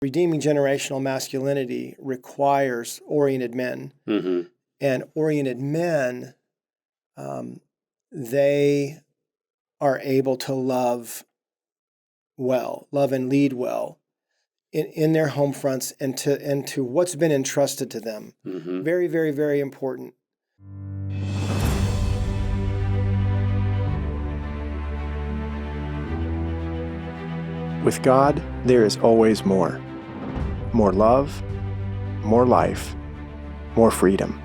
Redeeming generational masculinity requires oriented men. Mm-hmm. And oriented men, they are able to love well, love and lead well in their home fronts and to what's been entrusted to them. Mm-hmm. Very, very, very important. With God, there is always more. More love, more life, more freedom.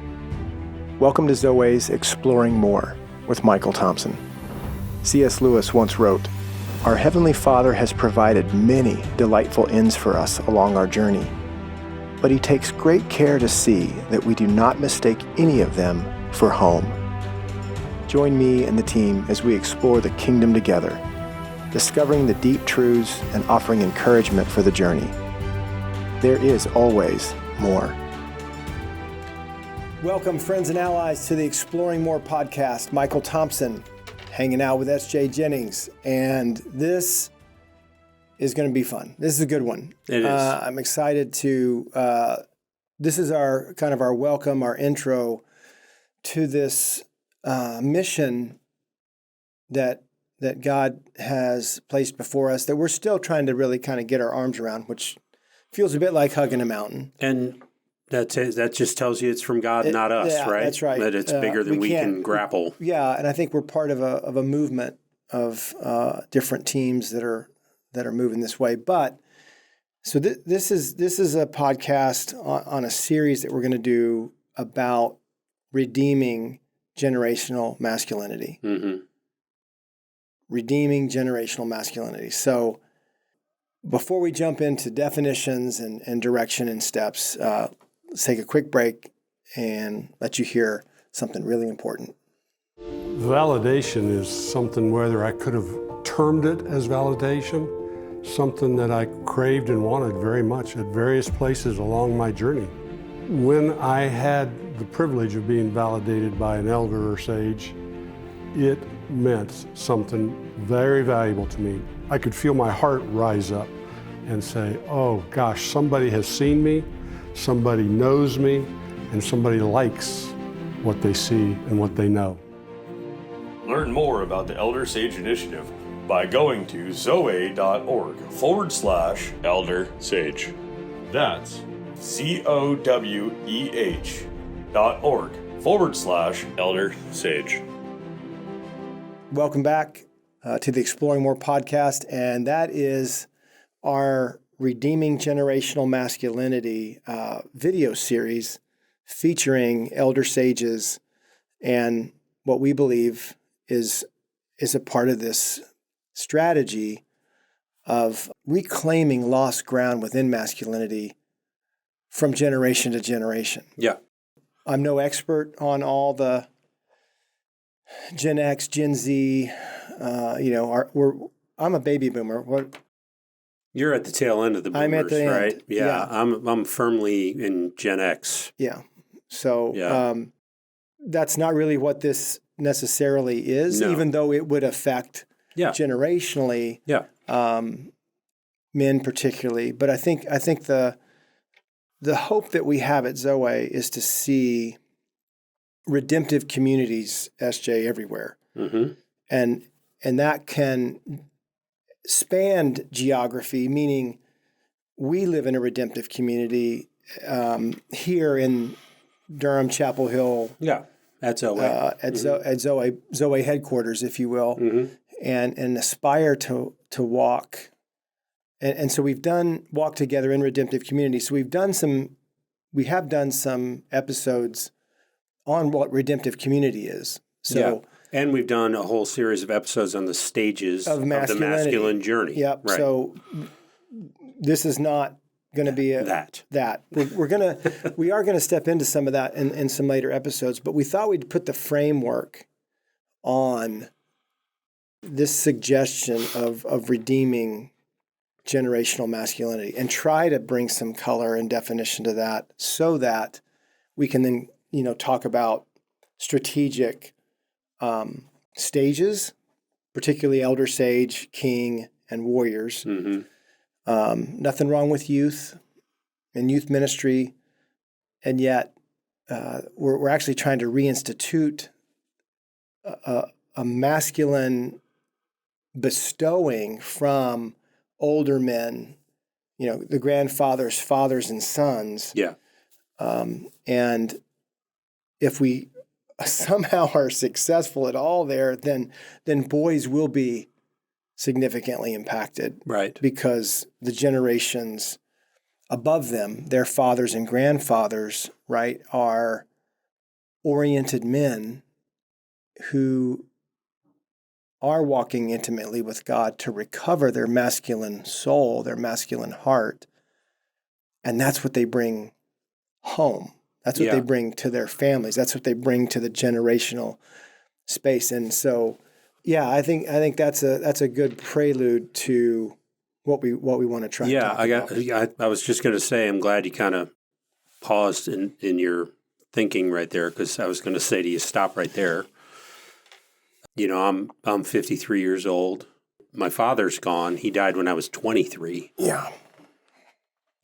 Welcome to Zoweh's Exploring More with Michael Thompson. C.S. Lewis once wrote, "Our Heavenly Father has provided many delightful ends for us along our journey, but He takes great care to see that we do not mistake any of them for home." Join me and the team as we explore the kingdom together, discovering the deep truths and offering encouragement for the journey. There is always more. Welcome, friends and allies, to the Exploring More podcast. Michael Thompson, hanging out with S.J. Jennings, and this is going to be fun. This is a good one. It is. I'm excited to, this is our kind of our welcome, our intro to this mission that God has placed before us that we're still trying to really kind of get our arms around, which feels a bit like hugging a mountain. And that just tells you it's from God, not us, yeah, right? That's right. That it's bigger than we can grapple. Yeah, and I think we're part of a movement of different teams that are moving this way. But so this is a podcast on a series that we're going to do about redeeming generational masculinity. Mm-hmm. Redeeming generational masculinity. So before we jump into definitions and direction and steps, let's take a quick break and let you hear something really important. Validation is something, whether I could have termed it as validation, something that I craved and wanted very much at various places along my journey. When I had the privilege of being validated by an elder or sage, it meant something very valuable to me. I could feel my heart rise up and say, oh gosh, somebody has seen me, somebody knows me, and somebody likes what they see and what they know. Learn more about the Elder Sage Initiative by going to zoweh.org/Elder Sage. That's ZOWEH.org/Elder Sage. Welcome back to the Exploring More podcast, and that is our Redeeming Generational Masculinity video series featuring elder sages and what we believe is a part of this strategy of reclaiming lost ground within masculinity from generation to generation. Yeah. I'm no expert on all the Gen X, Gen Z, I'm a baby boomer. You're at the tail end of the boomers, I'm at the end. right? Yeah. I'm firmly in Gen X. Yeah. So that's not really what this necessarily is, even though it would affect generationally men particularly. But I think the hope that we have at Zoweh is to see redemptive communities, SJ, everywhere. Mm-hmm. And that can span geography, meaning we live in a redemptive community here in Durham, Chapel Hill. Yeah, at Zoweh. At Zoweh headquarters, if you will, and aspire to walk. And so we've done walk together in redemptive community. So we have done some episodes on what redemptive community is. So and we've done a whole series of episodes on the stages of the masculine journey. Yep. Right. So this is not going to be that. We are going to step into some of that in some later episodes, but we thought we'd put the framework on this suggestion of redeeming generational masculinity and try to bring some color and definition to that so that we can then, talk about strategic stages, particularly elder sage, king, and warriors, Nothing wrong with youth and youth ministry, and yet we're actually trying to reinstitute a masculine bestowing from older men, the grandfathers, fathers, and sons. Yeah. And if we somehow are successful at all there, then boys will be significantly impacted. Right. Because the generations above them, their fathers and grandfathers, right, are oriented men who are walking intimately with God to recover their masculine soul, their masculine heart. And that's what they bring home. That's what they bring to their families. That's what they bring to the generational space. And so, I think that's a good prelude to what we want to try. I was just going to say, I'm glad you kind of paused in your thinking right there, because I was going to say to you, stop right there. I'm 53 years old. My father's gone. He died when I was 23. Yeah.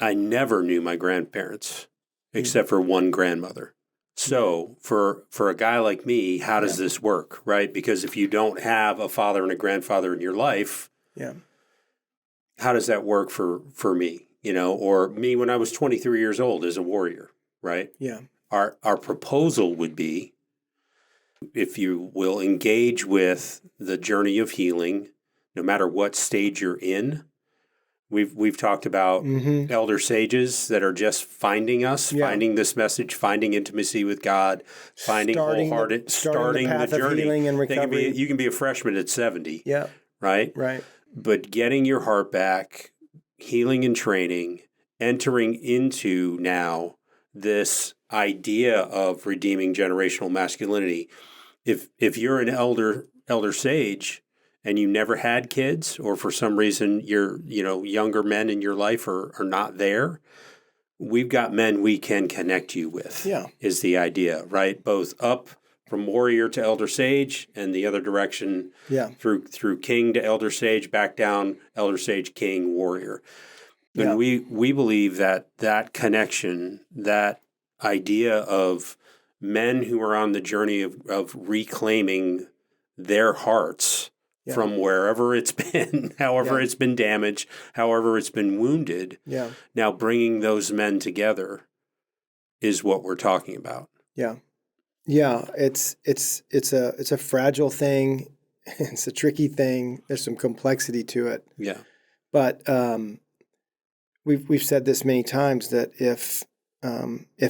I never knew my grandparents except for one grandmother. So for a guy like me, how does this work, right? Because if you don't have a father and a grandfather in your life, how does that work for me? Or me when I was 23 years old as a warrior, right? Yeah. Our proposal would be, if you will engage with the journey of healing, no matter what stage you're in. We've talked about elder sages that are just finding us, finding this message, finding intimacy with God, finding wholehearted, starting the path journey. Of healing and recovery. You can be a freshman at 70, right? But getting your heart back, healing and training, entering into now this idea of redeeming generational masculinity. If you're an elder sage and you never had kids, or for some reason younger men in your life are not there, we've got men we can connect you with. Is the idea, right? Both up from warrior to elder sage, and the other direction through king to elder sage, back down elder sage, king, warrior. And we believe that connection, that idea of men who are on the journey of reclaiming their hearts from wherever it's been, however it's been damaged, however it's been wounded. Now bringing those men together is what we're talking about. It's a fragile thing. It's a tricky thing. There's some complexity to it. But we've said this many times, that if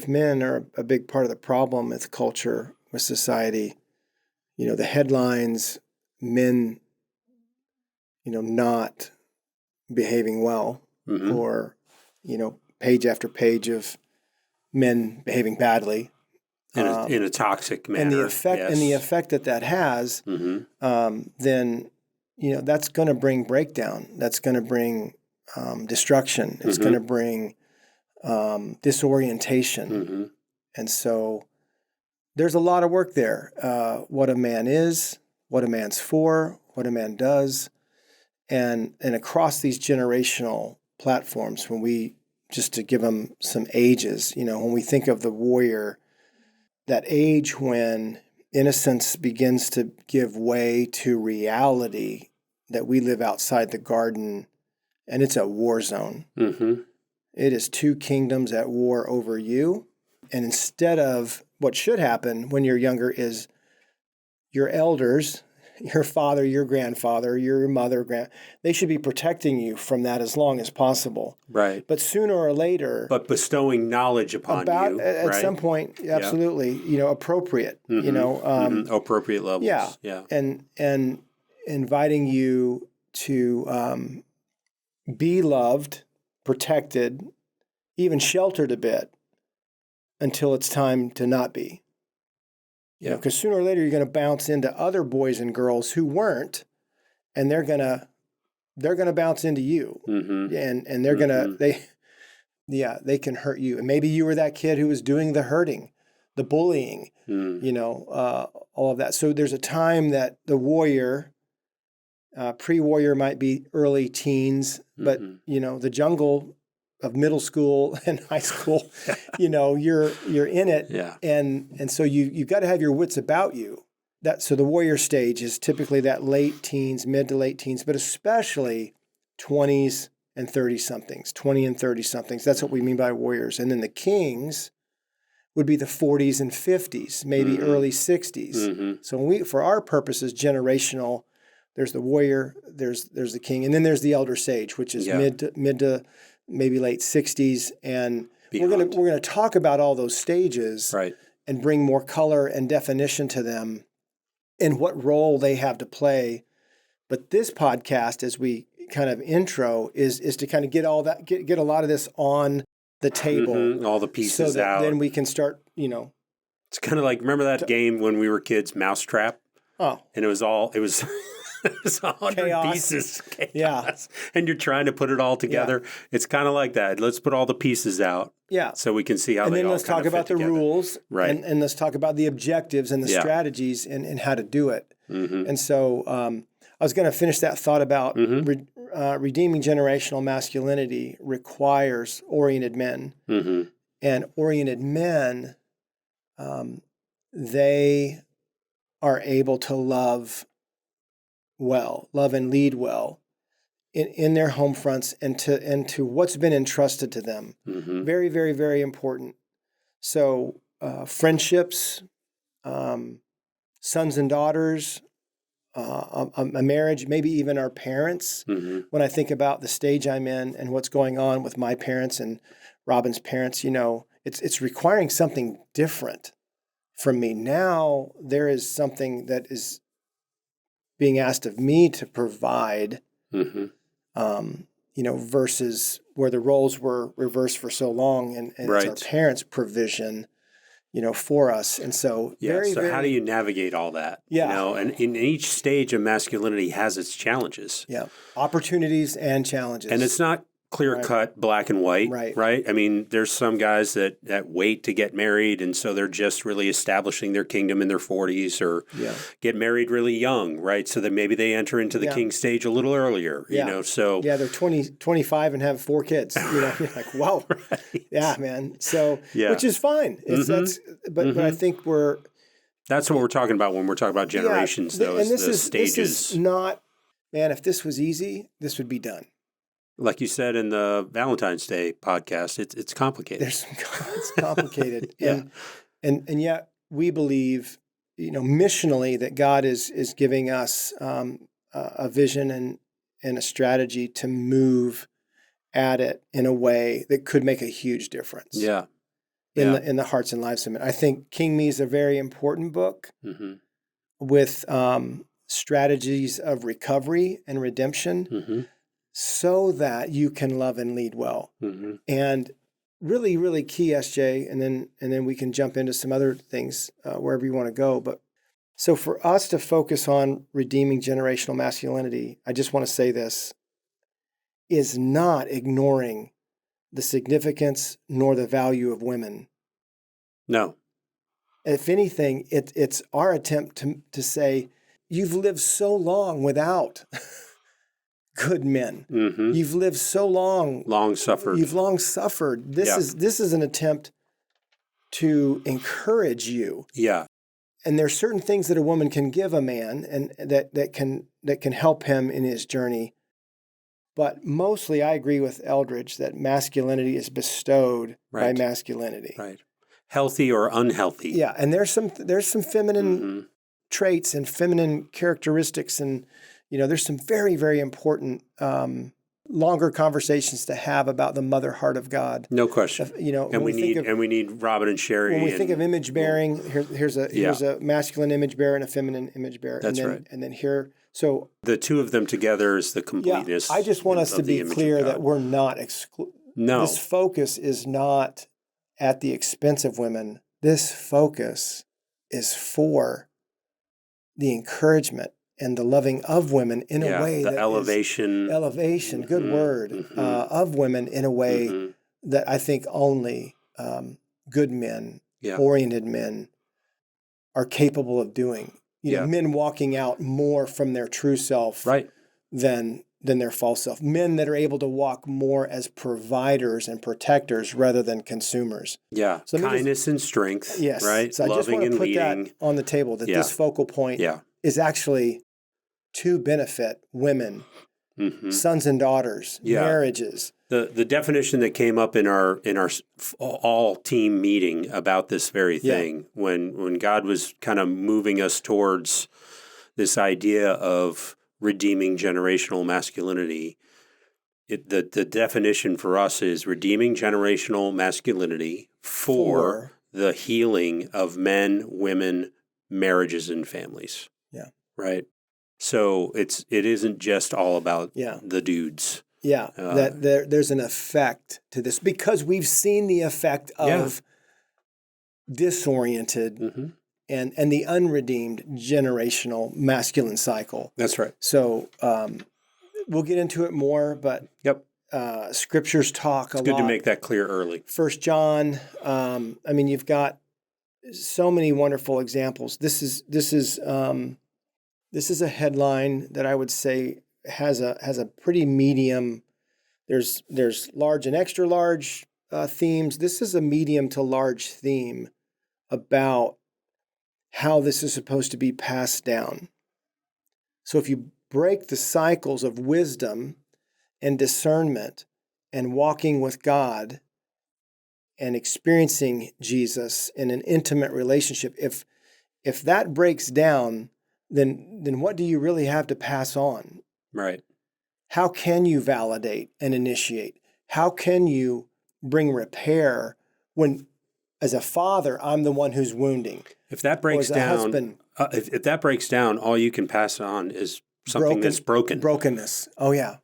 men are a big part of the problem with culture, with society, the headlines, men, not behaving well, or, page after page of men behaving badly. In a toxic manner. And the effect that has, then, that's going to bring breakdown. That's going to bring destruction. It's going to bring disorientation. And so there's a lot of work there. What a man is, what a man's for, what a man does. And across these generational platforms, just to give them some ages, when we think of the warrior, that age when innocence begins to give way to reality, that we live outside the garden, and it's a war zone. It is two kingdoms at war over you. And instead of what should happen when you're younger is your elders, your father, your grandfather, your mother, they should be protecting you from that as long as possible. Right. But sooner or later... But bestowing knowledge upon you, at some point, absolutely, appropriate, appropriate levels. Yeah. And inviting you to be loved, protected, even sheltered a bit until it's time to not be. Because sooner or later you're going to bounce into other boys and girls who weren't, and they're gonna bounce into you, and they're gonna they can hurt you, and maybe you were that kid who was doing the hurting, the bullying, all of that. So there's a time that the warrior Pre-warrior might be early teens, but the jungle of middle school and high school, you're in it, and so you've got to have your wits about you. So the warrior stage is typically that late teens, mid to late teens, but especially 20s and 30-somethings, 20 and 30-somethings. That's what we mean by warriors. And then the kings would be the 40s and 50s, maybe early 60s. So for our purposes, generational, there's the warrior, there's the king, and then there's the elder sage, which is mid to maybe late 60s. And we're gonna talk about all those stages and bring more color and definition to them and what role they have to play. But this podcast, as we kind of intro, is to kind of get all that, get a lot of this on the table. All the pieces so that out. Then we can start, It's kind of like, remember that game when we were kids, Mousetrap? Oh. And it was 100 Chaos. pieces. Chaos. Yeah. And you're trying to put it all together. It's kind of like that. Let's put all the pieces out. Yeah. So we can see how and they then all let's kind talk of about fit the together. rules. Right. And let's talk about the objectives and the strategies and how to do it. And so I was going to finish that thought about redeeming generational masculinity requires oriented men. And oriented men, they are able to love and lead well in their home fronts and to what's been entrusted to them. Very, very, very important. So friendships, sons and daughters, a marriage, maybe even our parents. When I think about the stage I'm in and what's going on with my parents and Robin's parents, it's requiring something different from me. Now there is something that is being asked of me to provide, versus where the roles were reversed for so long, and it's our parents' provision, for us. And so, how do you navigate all that? Yeah. And in each stage of masculinity has its challenges. Yeah. Opportunities and challenges. And it's not clear-cut, black and white, right? I mean, there's some guys that wait to get married, and so they're just really establishing their kingdom in their 40s or get married really young, right? So that maybe they enter into the king stage a little earlier, so... Yeah, they're 20, 25 and have 4 kids, you're like, wow. Yeah, man. So, which is fine. But I think that's what we're talking about when we're talking about generations, though, is the stages. This is not, man, if this was easy, this would be done. Like you said in the Valentine's Day podcast, it's complicated. It's complicated. And yet we believe, missionally, that God is giving us a vision and a strategy to move at it in a way that could make a huge difference. In the hearts and lives of men. I think King Me is a very important book with strategies of recovery and redemption. So that you can love and lead well. And really, really key, SJ, and then we can jump into some other things wherever you want to go. But so for us to focus on redeeming generational masculinity, I just want to say this, is not ignoring the significance nor the value of women. No. If anything, it's our attempt to say, you've lived so long without good men. You've lived so long. Long suffered. You've long suffered. This is an attempt to encourage you. Yeah. And there's certain things that a woman can give a man and that can help him in his journey. But mostly I agree with Eldridge that masculinity is bestowed by masculinity. Right. Healthy or unhealthy. Yeah. And there's some feminine traits and feminine characteristics, and there's some very, very important longer conversations to have about the mother heart of God. No question. And we need Robin and Sherry. When we think of image bearing, here's a masculine image bearer and a feminine image bearer. That's right. And then here, so the two of them together is the completeness. I just want us to be clear that we're not No. This focus is not at the expense of women. This focus is for the encouragement and the loving of women in a way that elevation, good word, of women in a way that I think only good men, oriented men are capable of doing. Men walking out more from their true self, than their false self. Men that are able to walk more as providers and protectors rather than consumers. Yeah. So kindness and strength. Yes. Right. So I just Loving want to and put leading. that on the table, that this focal point is actually to benefit women, sons and daughters, marriages. The definition that came up in our all team meeting about this very thing, when God was kind of moving us towards this idea of redeeming generational masculinity, the definition for us is redeeming generational masculinity for the healing of men, women, marriages, and families. Yeah. Right. So it isn't just all about the dudes. Yeah, that there's an effect to this, because we've seen the effect of disoriented and the unredeemed generational masculine cycle. That's right. So we'll get into it more, but scriptures talk a lot. It's good to make that clear early. 1 John, I mean, you've got so many wonderful examples. This is a headline that I would say has a pretty medium. There's large and extra large themes. This is a medium to large theme about how this is supposed to be passed down. So if you break the cycles of wisdom and discernment and walking with God and experiencing Jesus in an intimate relationship, if that breaks down, then what do you really have to pass on? Right. How can you validate and initiate? How can you bring repair when, as a father, I'm the one who's wounding? If that breaks down, if that breaks down, all you can pass on is something that's broken. Brokenness. Oh yeah.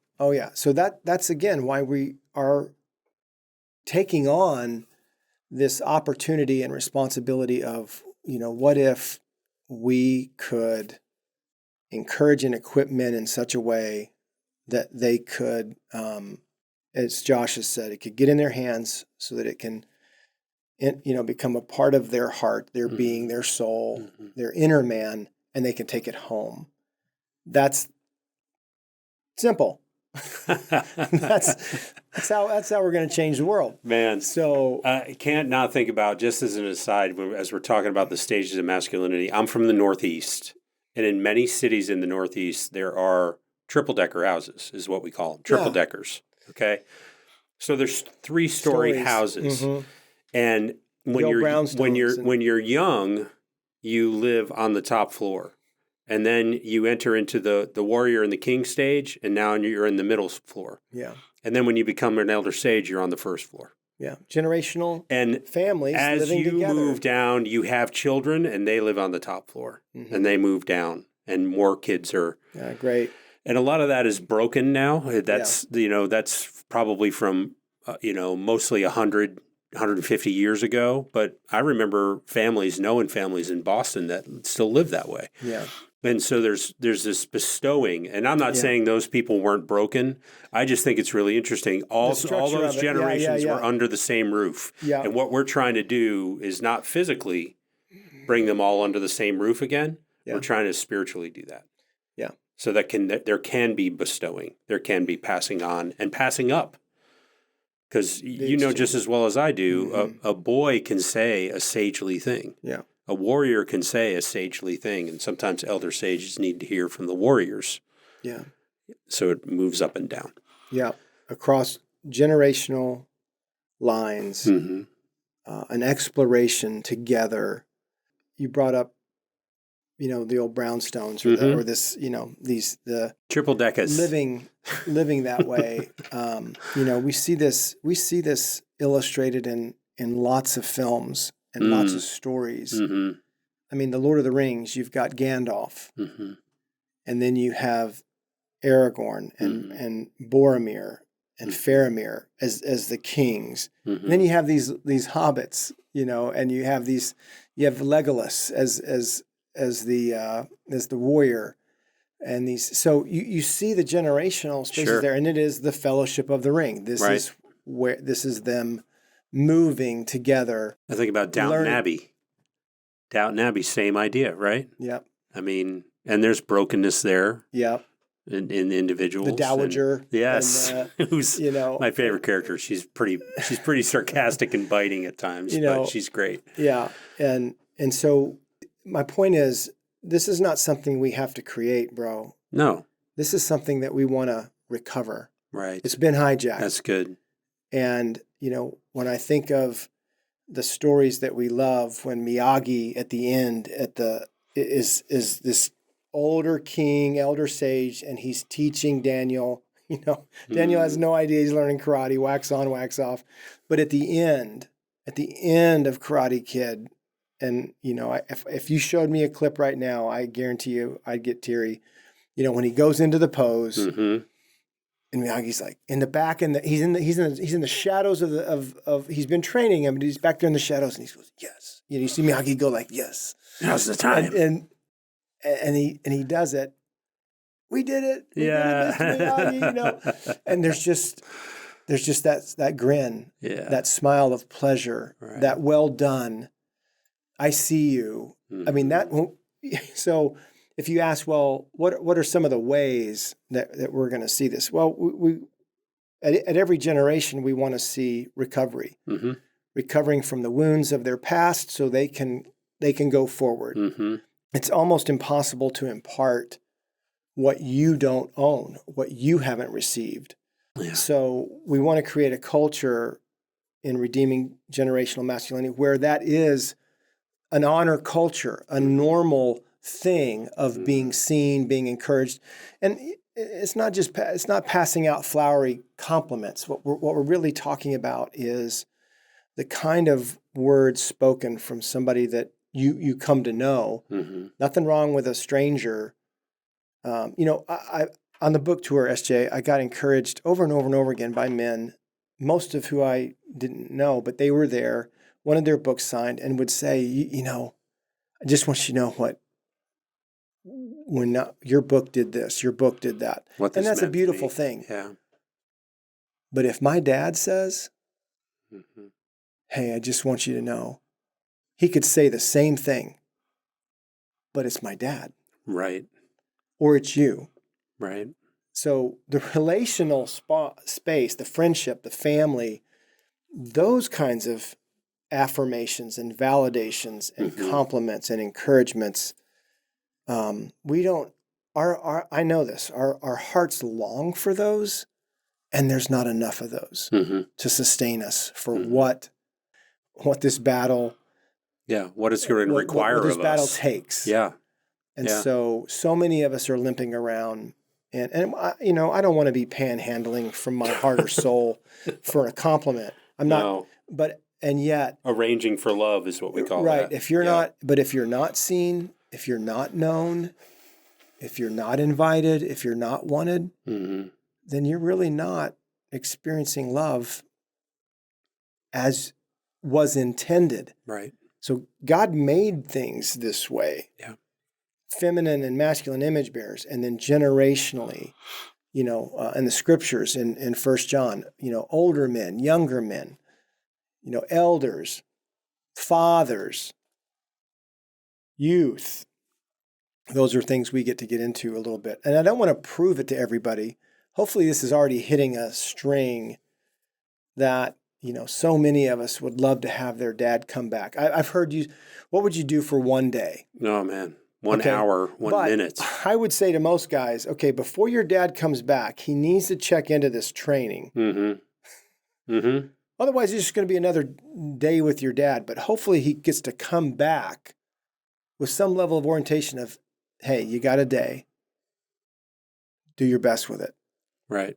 So that's again why we are taking on this opportunity and responsibility of, what if we could encourage and equip men in such a way that they could, as Josh has said, it could get in their hands so that it can, become a part of their heart, their being, their soul, their inner man, and they can take it home. That's simple. that's how we're going to change the world. Man, so I can't not think about, just as an aside, as we're talking about the stages of masculinity, I'm from the Northeast, and in many cities in the Northeast, there are triple-decker houses, is what we call them, triple-deckers, okay? So there's 3-story houses, and when you're young, you live on the top floor. And then you enter into the warrior and the king stage, and now you're in the middle floor. Yeah. And then when you become an elder sage, you're on the first floor. Yeah. Generational and families living together. As you move down, you have children, and they live on the top floor. And they move down, and more kids are. Yeah, great. And a lot of that is broken now. That's that's probably from mostly 150 years ago. But I remember knowing families in Boston that still live that way. Yeah. And so there's this bestowing, and I'm not saying those people weren't broken. I just think it's really interesting. All those generations were under the same roof. Yeah. And what we're trying to do is not physically bring them all under the same roof again. Yeah. We're trying to spiritually do that. Yeah. So that there can be bestowing, there can be passing on and passing up. Because just as well as I do, a boy can say a sagely thing. Yeah. A warrior can say a sagely thing, and sometimes elder sages need to hear from the warriors. Yeah. So it moves up and down. Yeah. Across generational lines, an exploration together. You brought up, the old brownstones or this, the triple deckers living that way. We see this illustrated in lots of films. And lots of stories. I mean, the Lord of the Rings, you've got Gandalf. And then you have Aragorn and Boromir and Faramir as the kings. And then you have these hobbits, and you have Legolas as the warrior. And these, so you see the generational spaces there, and it is the Fellowship of the Ring. This is them moving together. I think about Downton Abbey. Downton Abbey, same idea, right? Yep. I mean, and there's brokenness there. Yep. in individuals. The dowager. Yes. And, Who's my favorite character. She's pretty sarcastic and biting at times, but she's great. Yeah. And so my point is, this is not something we have to create, bro. No. This is something that we want to recover. Right. It's been hijacked. That's good. And, when I think of the stories that we love, when Miyagi at the end is this older king, elder sage, and he's teaching Daniel, Daniel has no idea he's learning karate, wax on, wax off. But at the end of Karate Kid, and, if you showed me a clip right now, I guarantee you I'd get teary. When he goes into the pose, Mm-hmm. and Miyagi's like in the back, and he's in the shadows of he's been training him, but he's back there in the shadows, and he goes, yes. You see Miyagi go like, yes. Now's the time. And he does it. We did it. We did it, Mr. Miyagi, And there's just that grin, that smile of pleasure, that well done. I see you. Mm-hmm. I mean, so if you ask, well, what are some of the ways that we're going to see this? Well, we at every generation, we want to see recovery, mm-hmm. recovering from the wounds of their past so they can go forward. Mm-hmm. It's almost impossible to impart what you don't own, what you haven't received. Yeah. So we want to create a culture in redeeming generational masculinity where that is an honor culture, a normal thing of being seen, being encouraged. And it's not passing out flowery compliments. What we're really talking about is the kind of words spoken from somebody that you come to know. Mm-hmm. Nothing wrong with a stranger. I on the book tour, SJ, I got encouraged over and over and over again by men, most of who I didn't know, but they were there, wanted their books signed, and would say, I just want you to know when your book did this, your book did that. And that's a beautiful thing. Yeah. But if my dad says, Mm-hmm. hey, I just want you to know, he could say the same thing, but it's my dad. Right. Or it's you. Right. So the relational space, the friendship, the family, those kinds of affirmations and validations and Mm-hmm. compliments and encouragements, we don't, I know this, our hearts long for those, and there's not enough of those Mm-hmm. to sustain us for Mm-hmm. what this battle, what it's going to require what this of battle us. takes. Yeah. And so many of us are limping around, and I don't want to be panhandling from my heart or soul for a compliment. I'm not, and yet arranging for love is what we call right. that. If you're not seen, if you're not known, if you're not invited, if you're not wanted, Mm-hmm. then you're really not experiencing love as was intended. Right. So God made things this way. Yeah. Feminine and masculine image bearers, and then generationally, in the scriptures in 1 John, older men, younger men, elders, fathers, youth. Those are things we get into a little bit. And I don't want to prove it to everybody. Hopefully this is already hitting a string that, so many of us would love to have their dad come back. I've heard you, what would you do for one day? Oh, man. 1 hour, 1 minute. I would say to most guys, okay, before your dad comes back, he needs to check into this training. Mm-hmm. Mm-hmm. Otherwise, it's just going to be another day with your dad. But hopefully he gets to come back with some level of orientation of, hey, you got a day. Do your best with it. Right.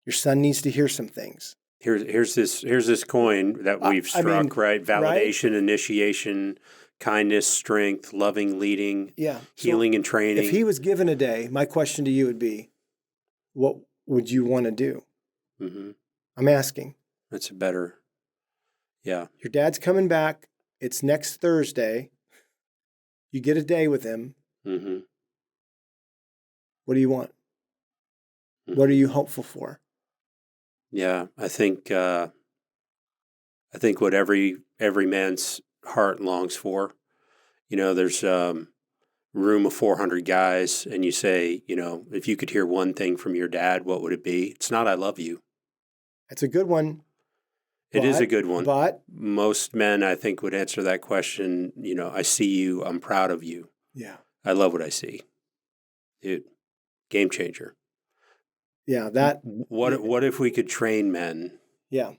Your son needs to hear some things. Here's this coin that we've struck, right? Validation, initiation, kindness, strength, loving, leading, healing, and training. If he was given a day, my question to you would be, what would you want to do? Mm-hmm. I'm asking. That's a better, Your dad's coming back. It's next Thursday. You get a day with him. Mm-hmm. What do you want? Mm-hmm. What are you hopeful for? Yeah, I think what every man's heart longs for. There's room of 400 guys and you say, if you could hear one thing from your dad, what would it be? It's not, I love you. It's a good one. It is a good one. But most men, I think, would answer that question, I see you, I'm proud of you. yeah. I love what I see. Dude, game changer. Yeah, What if we could train men yeah.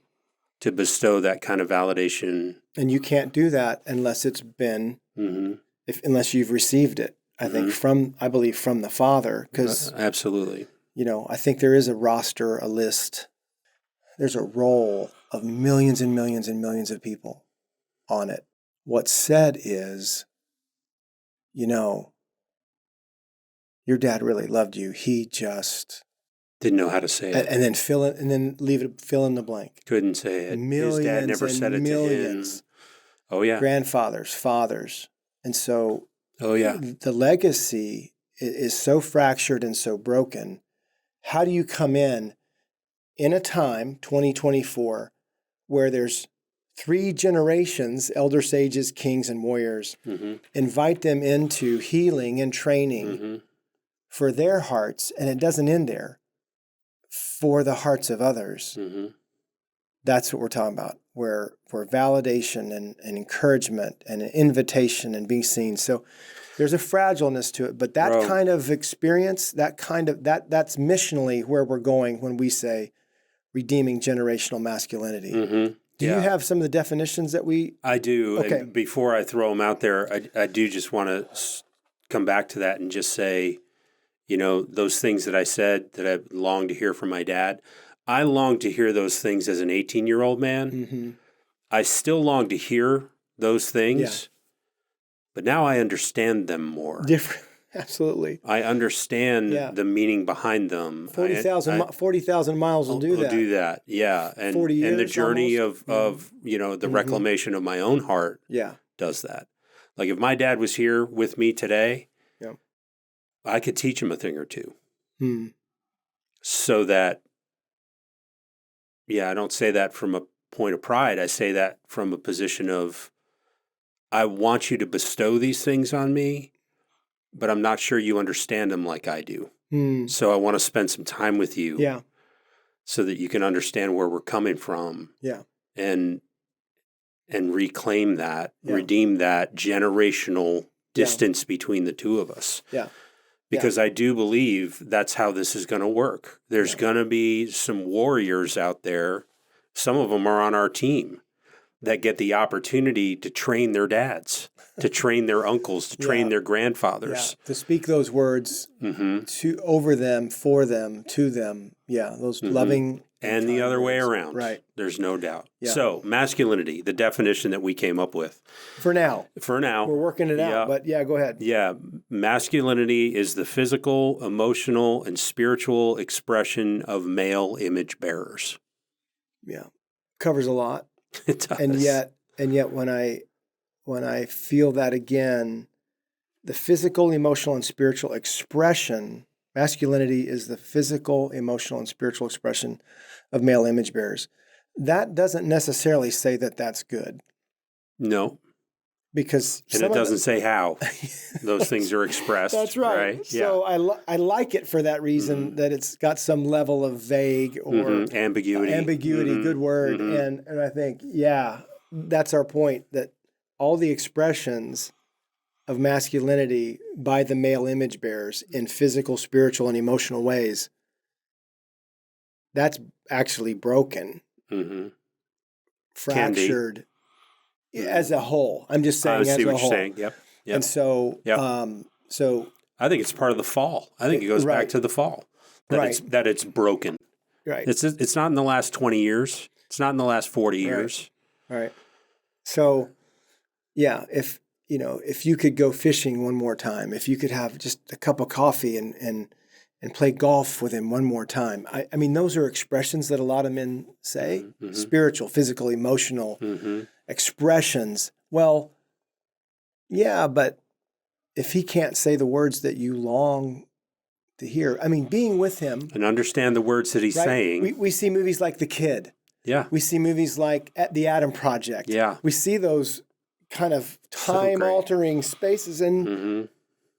to bestow that kind of validation? And you can't do that unless it's been unless you've received it. I think I believe from the Father, because absolutely. I think there is a roster, a list. There's a roll of millions and millions and millions of people on it. What's said is, your dad really loved you. He just didn't know how to say it, and then fill in the blank. Couldn't say it. Millions His dad never said it millions. to him. Oh yeah, grandfathers, fathers, and so. Oh yeah, the legacy is so fractured and so broken. How do you come in a time, 2024, where there's 3 generations, elder sages, kings, and warriors, invite them into healing and training for their hearts, and it doesn't end there, for the hearts of others. That's what we're talking about, where validation and encouragement and an invitation and being seen. So there's a fragileness to it, but that kind of experience, that's missionally where we're going when we say redeeming generational masculinity. Do you have some of the definitions that we... I do. Okay. And before I throw them out there, I do just want to come back to that and just say, those things that I said that I long to hear from my dad, I long to hear those things as an 18-year-old man. I still long to hear those things, but now I understand them more. Different, absolutely. I understand the meaning behind them. 40,000 miles will do that. Will do that, yeah. And 40 years and the journey almost. of the reclamation of my own heart does that. Like if my dad was here with me today, I could teach him a thing or two. So that, I don't say that from a point of pride. I say that from a position of, I want you to bestow these things on me, but I'm not sure you understand them like I do. So I want to spend some time with you so that you can understand where we're coming from and reclaim that, redeem that generational distance between the two of us. Because I do believe that's how this is going to work. There's going to be some warriors out there. Some of them are on our team that get the opportunity to train their dads, to train their uncles, to train their grandfathers. To speak those words over them, for them, to them. Yeah, those loving. And the other way around. Right. There's no doubt. Yeah. So, masculinity, the definition that we came up with. For now. We're working it out, but go ahead. Yeah. Masculinity is the physical, emotional, and spiritual expression of male image bearers. Yeah. Covers a lot. It does. And yet when I feel that again, the physical, emotional, and spiritual expression, masculinity is the physical, emotional, and spiritual expression of male image bearers. That doesn't necessarily say that that's good. No. Because it doesn't say how those things are expressed. That's right. So I like it for that reason, that it's got some level of vague or ambiguity. Good word. And I think, that's our point, that all the expressions of masculinity by the male image bearers in physical, spiritual, and emotional ways, that's actually broken, fractured as a whole. I'm just saying as a whole. I see what you're saying. Yep. And so, so I think it's part of the fall. I think it goes back to the fall. That it's broken. Right. It's not in the last 20 years. It's not in the last 40 years. Right. So, if you could go fishing one more time, if you could have just a cup of coffee and play golf with him one more time. I mean, those are expressions that a lot of men say, spiritual, physical, emotional expressions. Well, but if he can't say the words that you long to hear, I mean, being with him. And understand the words that he's saying. We see movies like The Kid. Yeah. We see movies like The Adam Project. Yeah. We see those kind of time-altering spaces, and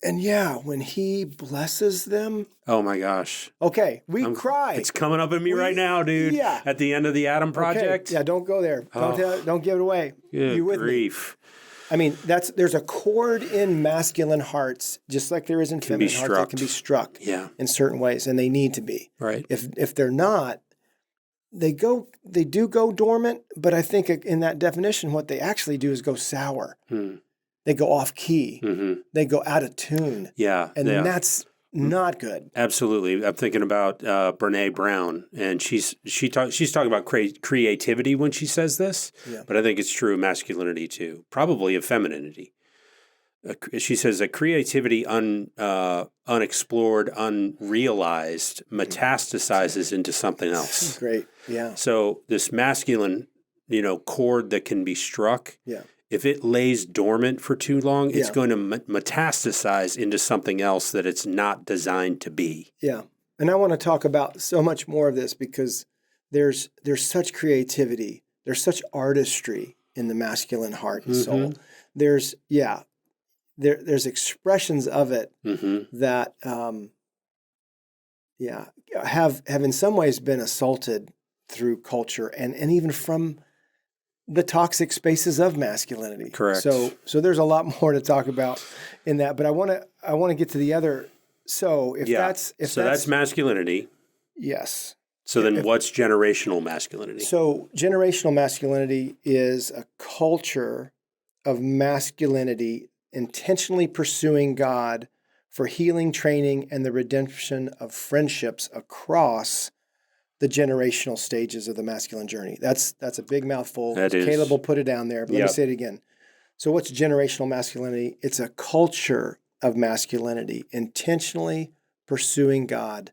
And yeah, when he blesses them, Oh my gosh. okay, we cry. It's coming up in me right now, dude. Yeah. At the end of the Adam Project. Okay. Yeah, don't go there. Don't give it away. Good You with grief. me? I mean, there's a chord in masculine hearts, just like there is in feminine hearts, that can be struck in certain ways, and they need to be. Right. If they're not, they do go dormant, but I think in that definition, what they actually do is go sour. They go off key. They go out of tune. Yeah. And that's not good. Absolutely. I'm thinking about Brene Brown, and she's talking about creativity when she says this, but I think it's true of masculinity too, probably of femininity. She says that creativity unexplored, unrealized, metastasizes into something else. Great. Yeah. So this masculine, chord that can be struck, if it lays dormant for too long, it's going to metastasize into something else that it's not designed to be. Yeah. And I want to talk about so much more of this because there's such creativity. There's such artistry in the masculine heart and soul. There's expressions of it that have in some ways been assaulted through culture and even from the toxic spaces of masculinity. Correct. So there's a lot more to talk about in that, but I want to get to the other. So that's masculinity. Yes. So then what's generational masculinity? So generational masculinity is a culture of masculinity intentionally pursuing God for healing, training, and the redemption of friendships across the generational stages of the masculine journey. That's a big mouthful. That is. Caleb will put it down there, but let me say it again. So what's generational masculinity? It's a culture of masculinity, intentionally pursuing God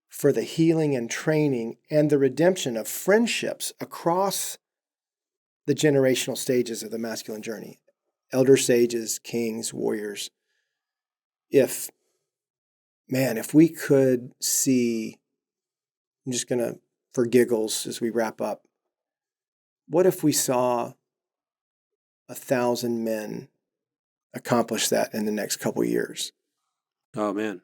for the healing and training and the redemption of friendships across the generational stages of the masculine journey. Elder sages, kings, warriors. If we could see, I'm just going to, for giggles as we wrap up, what if we saw 1,000 men accomplish that in the next couple of years? Oh, man.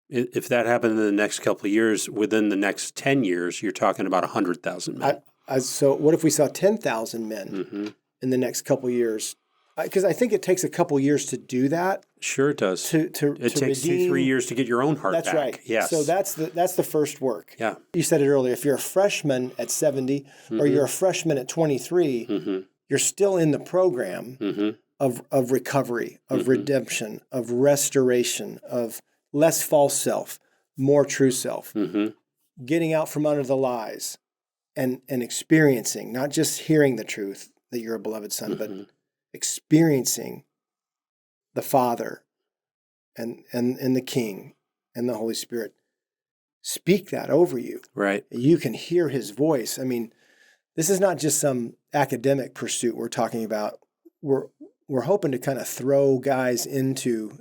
If that happened in the next couple of years, within the next 10 years, you're talking about 100,000 men. So what if we saw 10,000 men in the next couple of years? Because I think it takes a couple of years to do that. Sure it does. It takes redeem. 2-3 years to get your own heart back. That's right. Yes. So that's the first work. Yeah. You said it earlier. If you're a freshman at 70 or you're a freshman at 23, you're still in the program of recovery, of redemption, of restoration, of less false self, more true self, getting out from under the lies and experiencing, not just hearing the truth that you're a beloved son, but experiencing the Father and the King and the Holy Spirit speak that over you. Right. You can hear his voice. I mean, this is not just some academic pursuit we're talking about. We're hoping to kind of throw guys into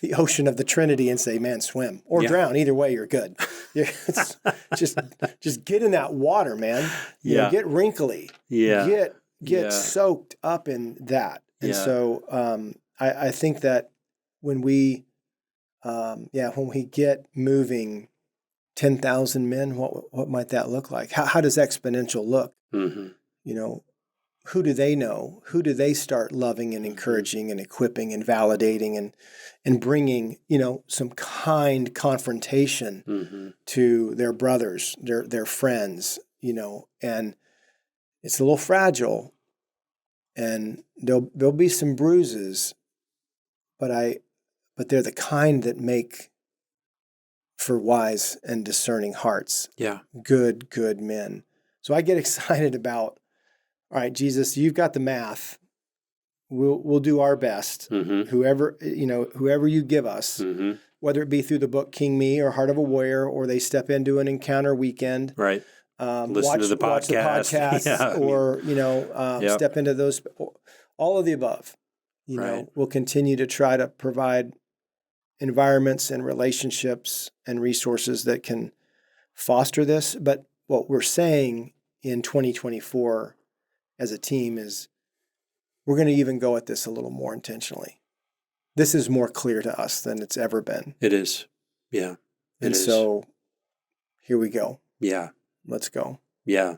the ocean of the Trinity and say, man, swim or drown. Either way, you're good. Just get in that water, man. You know, get wrinkly. Yeah. Get soaked up in that. And so I think that when we get moving 10,000 men, what might that look like? How does exponential look? You know, who do they know? Who do they start loving and encouraging and equipping and validating and bringing, some kind confrontation to their brothers, their friends, and it's a little fragile and there'll be some bruises, but they're the kind that make for wise and discerning hearts. Yeah. Good men. So I get excited about, all right, Jesus, you've got the math. We'll do our best. Whoever you give us, whether it be through the book King Me or Heart of a Warrior, or they step into an encounter weekend. Right. Listen to the podcast. Or, step into those, all of the above. We'll continue to try to provide environments and relationships and resources that can foster this. But what we're saying in 2024 as a team is we're going to even go at this a little more intentionally. this is more clear to us than it's ever been. It is. Yeah. And so here we go. Yeah. Let's go. Yeah.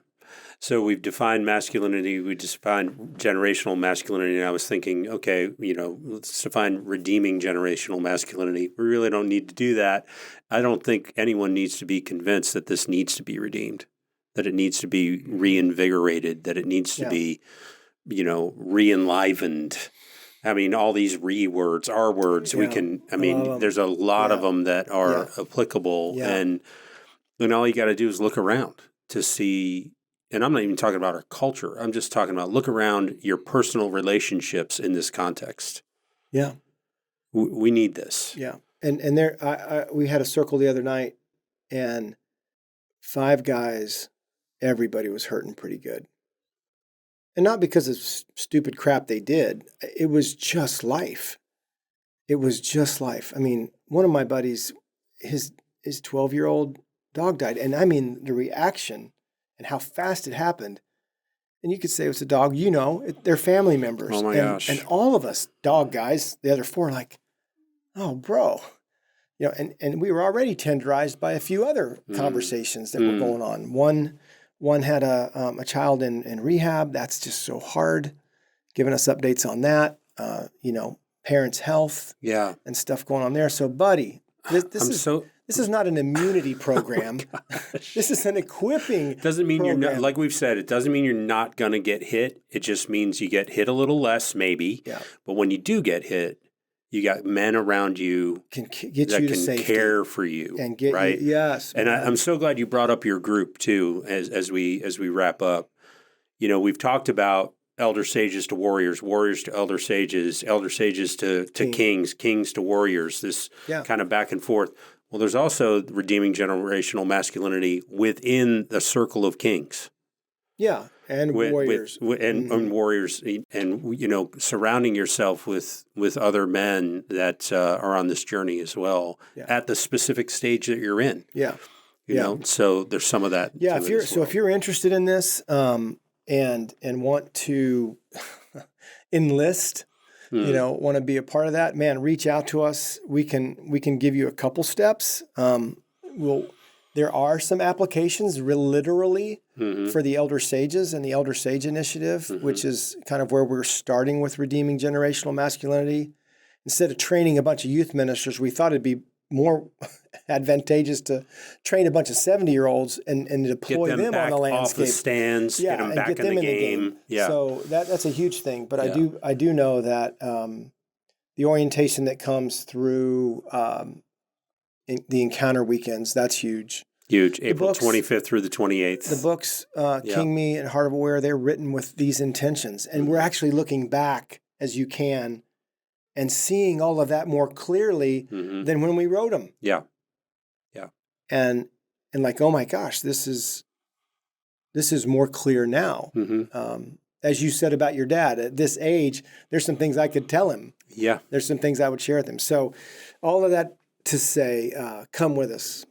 So we've defined masculinity. We defined generational masculinity. And I was thinking, okay, let's define redeeming generational masculinity. We really don't need to do that. I don't think anyone needs to be convinced that this needs to be redeemed, that it needs to be reinvigorated, that it needs to be, re-enlivened. I mean, all these words, R words, we can, there's a lot of them that are applicable. Yeah. And all you got to do is look around to see. And I'm not even talking about our culture. I'm just talking about look around your personal relationships in this context. Yeah. We need this. Yeah. And there, we had a circle the other night, and 5 guys, everybody was hurting pretty good. And not because of stupid crap they did. It was just life. It was just life. I mean, one of my buddies, his 12-year-old dog died. And I mean, the reaction and how fast it happened. And you could say it was a dog, they're family members. Oh my gosh. And all of us dog guys, the other 4, like, oh, bro. And we were already tenderized by a few other conversations that were going on. One had a child in rehab. That's just so hard. Giving us updates on that, parents' health and stuff going on there. So, buddy, this is not an immunity program. This is an equipping doesn't mean program. You're not, like we've said, it doesn't mean you're not going to get hit. It just means you get hit a little less, maybe. Yeah. But when you do get hit, you got men around you that can care for you and get right. You, yes, and I'm so glad you brought up your group too. As we wrap up, we've talked about elder sages to warriors, warriors to elder sages to kings, kings to warriors. This kind of back and forth. Well, there's also redeeming generational masculinity within the circle of kings. Yeah, and warriors. And warriors, and surrounding yourself with other men that are on this journey as well at the specific stage that you're in. Yeah, so there's some of that. Yeah, if you're interested in this and want to enlist, want to be a part of that, man, reach out to us. We can give you a couple steps. There are some applications literally for the Elder Sages and the Elder Sage Initiative, which is kind of where we're starting with redeeming generational masculinity. Instead of training a bunch of youth ministers, we thought it'd be more advantageous to train a bunch of 70-year-olds and deploy them on the landscape. Off the stands, get them back in the game. Yeah. So that's a huge thing. But I do know that the orientation that comes through the encounter weekends, that's huge. Huge. April 25th through the 28th. The books, King Me and Heart of Aware, they're written with these intentions. And we're actually looking back as you can and seeing all of that more clearly than when we wrote them. Yeah. And like, oh my gosh, this is more clear now. As you said about your dad, at this age, there's some things I could tell him. Yeah. There's some things I would share with him. So all of that to say, come with us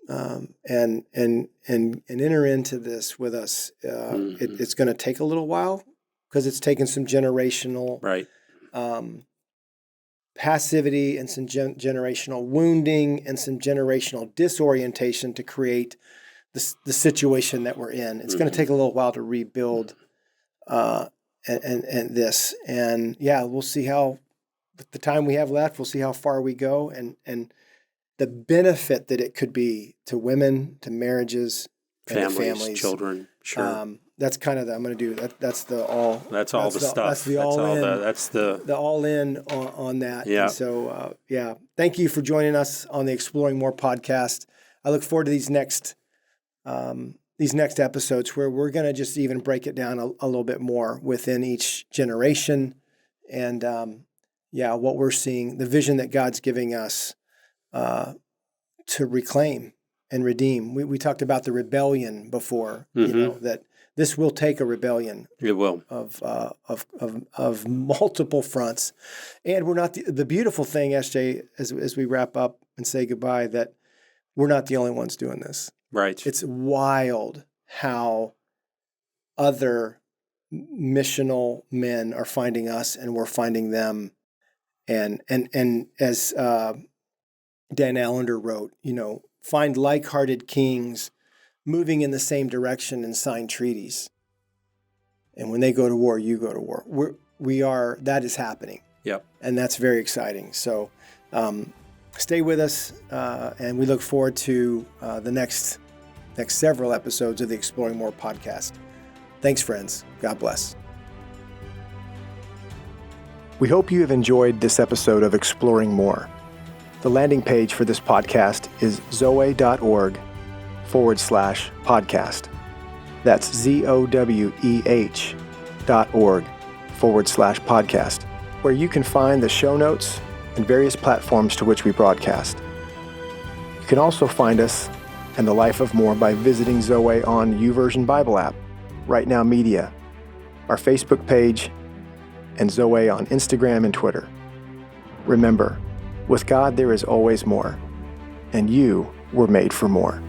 and enter into this with us. It's going to take a little while because it's taken some generational passivity and some generational wounding and some generational disorientation to create the situation that we're in. It's going to take a little while to rebuild and this. And we'll see how, with the time we have left, we'll see how far we go and the benefit that it could be to women, to marriages, and families, children. Sure. That's kind of I'm going to do that. That's the all. That's all the stuff. That's the all in. That's the all in on that. Yeah. And so thank you for joining us on the Exploring More podcast. I look forward to these next episodes where we're going to just even break it down a little bit more within each generation, and what we're seeing, the vision that God's giving us to reclaim and redeem. We talked about the rebellion before, that this will take a rebellion. It will of multiple fronts, and we're not the beautiful thing, SJ, as we wrap up and say goodbye, that we're not the only ones doing this. Right. It's wild how other missional men are finding us, and we're finding them, And as Dan Allender wrote, find like-hearted kings moving in the same direction and sign treaties. And when they go to war, you go to war. That is happening. Yep. And that's very exciting. So stay with us, and we look forward to the next several episodes of the Exploring More podcast. Thanks, friends. God bless. We hope you have enjoyed this episode of Exploring More. The landing page for this podcast is zoweh.org/podcast. That's ZOWEH.org/podcast, where you can find the show notes and various platforms to which we broadcast. You can also find us and the Life of More by visiting Zoweh on YouVersion Bible app, Right Now Media, our Facebook page, and Zoweh on Instagram and Twitter. Remember, with God there is always more, and you were made for more.